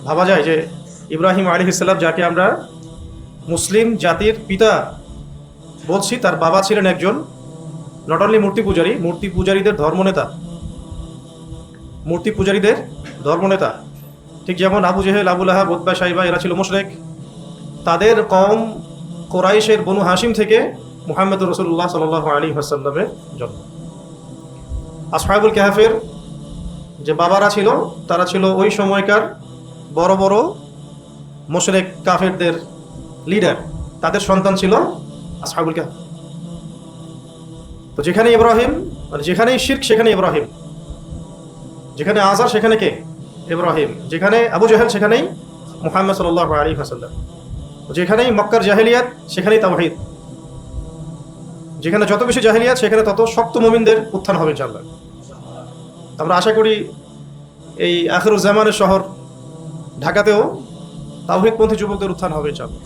ভাবা যায় যে ইব্রাহিম আলাইহিস সালাম, যাকে আমরা মুসলিম জাতির পিতা বলছি, তার বাবা ছিলেন একজন নট অনলি মূর্তি পূজারীদের ধর্মনেতা, ঠিক যেমন আবু জেহেল, আবু লাহাব, উতবা, শাইবা এরা ছিল মুশরিক। তাদের কওম কোরাইশের বনু হাশিম থেকে মুহাম্মদুর রাসূলুল্লাহ সাল্লাল্লাহু আলাইহি ওয়াসাল্লামের জন্ম। আসহাবুল কাহফের যে বাবারা ছিল, তারা ছিল ওই সময়কার বড় বড় মুশরিক কাফেরদের লিডার, তাদের সন্তান ছিল আসহাবুল কাহফ। তো যেখানে ইব্রাহিম, মানে যেখানেই শিরক সেখানে ইব্রাহিম, যেখানে আযার সেখানে কে? ইব্রাহিম। যেখানে আবু জাহেল সেখানেই মুহাম্মদ সাল্লাল্লাহু আলাইহি ওয়াসাল্লাম। যেখানেই মক্কার জাহেলিয়াত সেখানেই তাওহীদ। যেখানে যত বেশি জাহেলিয়াত সেখানে তত শক্ত মুমিনদের উত্থান হবে ইনশাআল্লাহ। আমরা আশা করি এই আখিরুজ জামানের শহর ঢাকাতেও তাওহীদপন্থী যুবকদের উত্থান হবে ইনশাআল্লাহ।